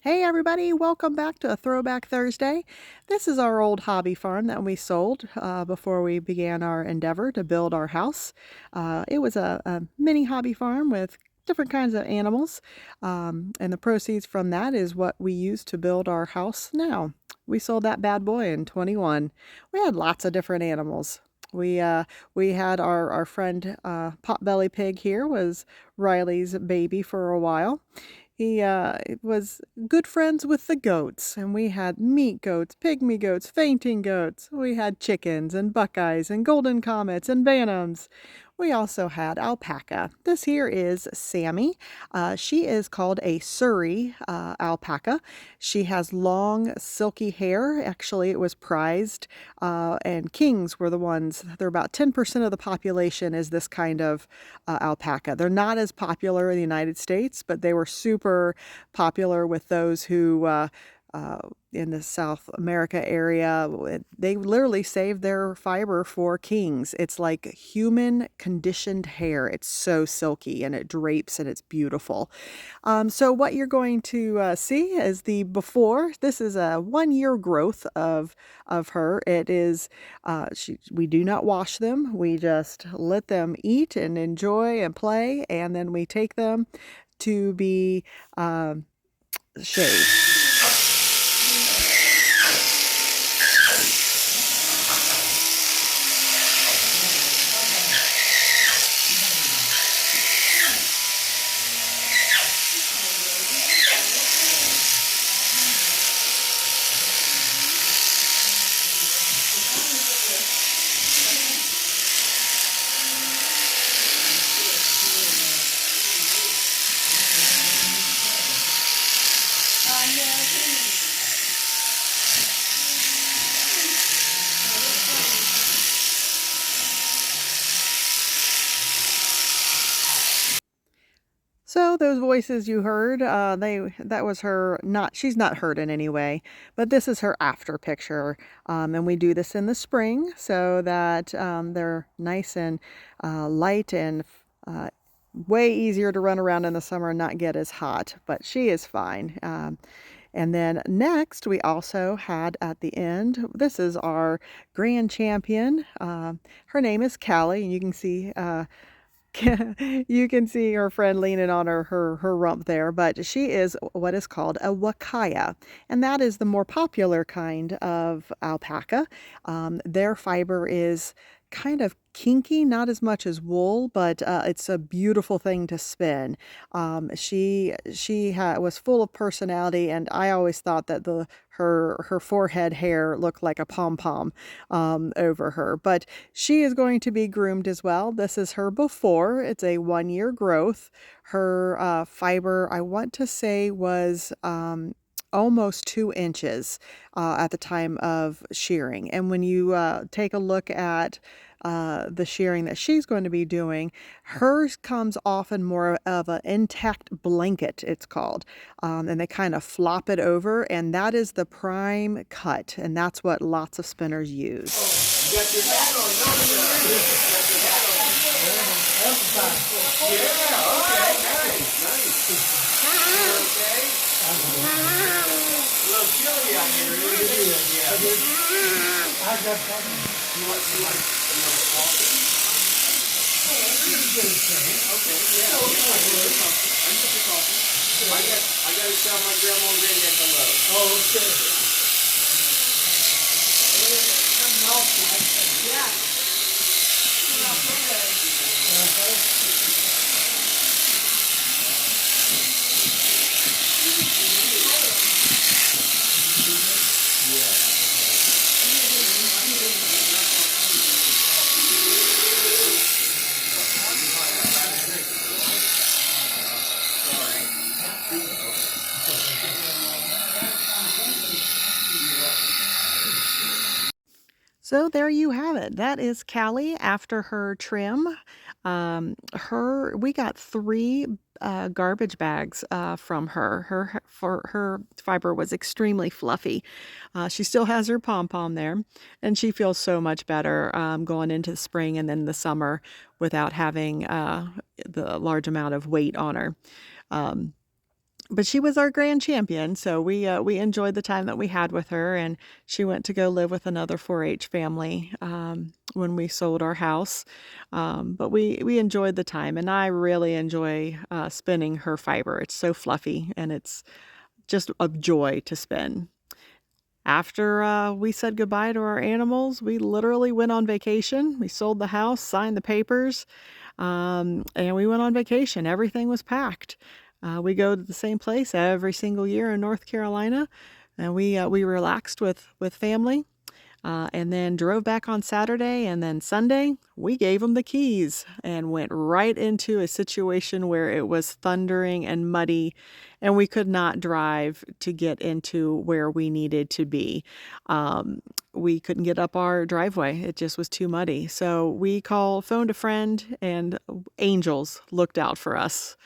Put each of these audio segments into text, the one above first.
Hey everybody, welcome back to a Throwback Thursday. This is our old hobby farm that we sold before we began our endeavor to build our house. It was a mini hobby farm with different kinds of animals, and the proceeds from that is what we use to build our house now. We sold that bad boy in 21. We had lots of different animals. We had our friend Potbelly Pig here was Riley's baby for a while. He was good friends with the goats, and we had meat goats, pygmy goats, fainting goats. We had chickens and buckeyes and golden comets and bantams. We also had alpaca. This here is Sammy. She is called a Surrey alpaca. She has long, silky hair. Actually, it was prized, and kings were the ones. They're about 10% of the population is this kind of alpaca. They're not as popular in the United States, but they were super popular with those who in the South America area. They literally saved their fiber for kings. It's like human conditioned hair. It's so silky and it drapes and it's beautiful. So what you're going to see is the before. This is a 1 year growth of her. It is we do not wash them. We just let them eat and enjoy and play, and then we take them to be shaved. So those voices you heard, that was her. Not she's not hurt in any way, but this is her after picture, and we do this in the spring so that they're nice and light and way easier to run around in the summer and not get as hot. But she is fine. And then next, we also had at the end. This is our grand champion. Her name is Callie, and you can see. You can see her friend leaning on her rump there, but she is what is called a wakaya, and that is the more popular kind of alpaca. Their fiber is kind of kinky, not as much as wool, but it's a beautiful thing to spin. She was full of personality, and I always thought that her forehead hair looked like a pom pom over her. But she is going to be groomed as well. This is her before. It's a 1 year growth. Her fiber, I want to say, was almost 2 inches at the time of shearing. And when you take a look at the shearing that she's going to be doing, hers comes off in more of an intact blanket, it's called. And they kind of flop it over, and that is the prime cut, and that's what lots of spinners use. You got your hat on, don't you? You got your hat on. Yeah, okay, nice. Okay. A little chilly out here, isn't it? Yeah. I got something. You want coffee? Okay, yeah. I get the coffee. I got to tell my grandma and granddad hello. Oh, okay. Yeah. So there you have it. That is Callie after her trim. We got 3 garbage bags from her. Her fiber was extremely fluffy. She still has her pom pom there, and she feels so much better going into the spring and then the summer without having the large amount of weight on her. Um, but she was our grand champion, so we enjoyed the time that we had with her, and she went to go live with another 4-H family when we sold our house. But we enjoyed the time, and I really enjoy spinning her fiber. It's so fluffy, and it's just a joy to spin. After we said goodbye to our animals, we literally went on vacation. We sold the house, signed the papers, and we went on vacation. Everything was packed. We go to the same place every single year in North Carolina, and we relaxed with family. And then drove back on Saturday, and then Sunday, we gave them the keys and went right into a situation where it was thundering and muddy, and we could not drive to get into where we needed to be. Um, we couldn't get up our driveway. It just was too muddy. So we phoned a friend, and angels looked out for us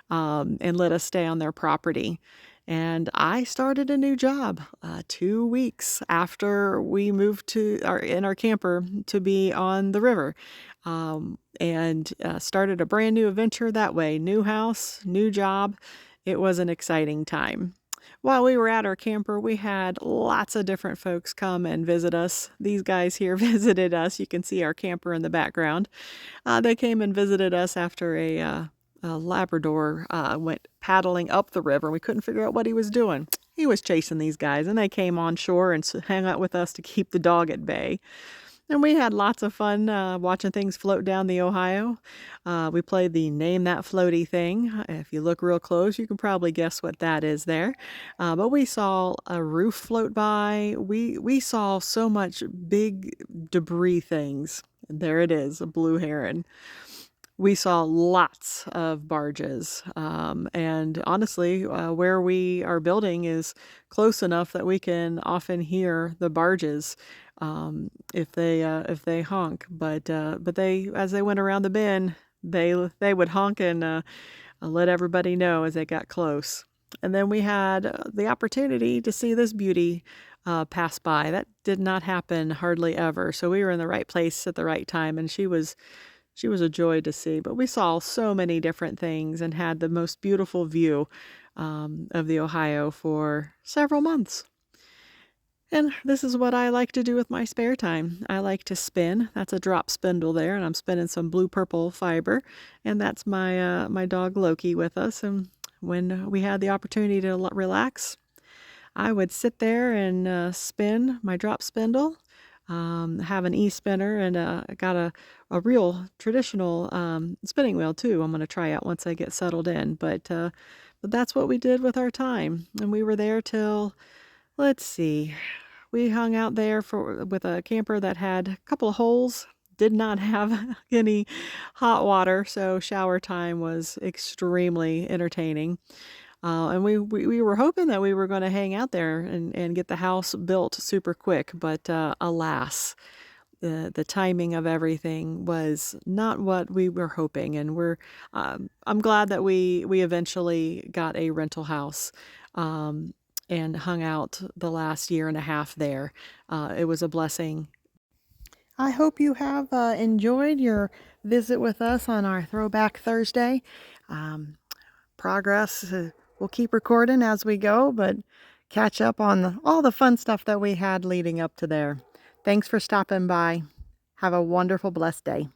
and let us stay on their property. And I started a new job 2 weeks after we moved in our camper to be on the river, and started a brand new adventure that way. New house, new job. It was an exciting time. While we were at our camper, we had lots of different folks come and visit us. These guys here visited us. You can see our camper in the background. They came and visited us after a Labrador went paddling up the river. We couldn't figure out what he was doing. He was chasing these guys, and they came on shore and hung out with us to keep the dog at bay. And we had lots of fun watching things float down the Ohio. We played the Name That Floaty thing. If you look real close, you can probably guess what that is there. But we saw a roof float by. We saw so much big debris things. There it is, a blue heron. We saw lots of barges, and honestly, where we are building is close enough that we can often hear the barges if they honk. But they, as they went around the bend, they would honk and let everybody know as they got close. And then we had the opportunity to see this beauty pass by. That did not happen hardly ever. So we were in the right place at the right time, and she was a joy to see. But we saw so many different things and had the most beautiful view of the Ohio for several months. And this is what I like to do with my spare time. I like to spin. That's a drop spindle there, and I'm spinning some blue-purple fiber. And that's my dog Loki with us. And when we had the opportunity to relax, I would sit there and spin my drop spindle. Have an e-spinner, and I got a real traditional spinning wheel too. I'm going to try out once I get settled in. But that's what we did with our time, and we were there till, let's see, we hung out there with a camper that had a couple of holes. Did not have any hot water, so shower time was extremely entertaining. And we were hoping that we were going to hang out there and get the house built super quick, but alas, the timing of everything was not what we were hoping. And I'm glad that we eventually got a rental house and hung out the last year and a half there. It was a blessing. I hope you have enjoyed your visit with us on our Throwback Thursday. Um, Progress. We'll keep recording as we go, but catch up on all the fun stuff that we had leading up to there. Thanks for stopping by. Have a wonderful, blessed day.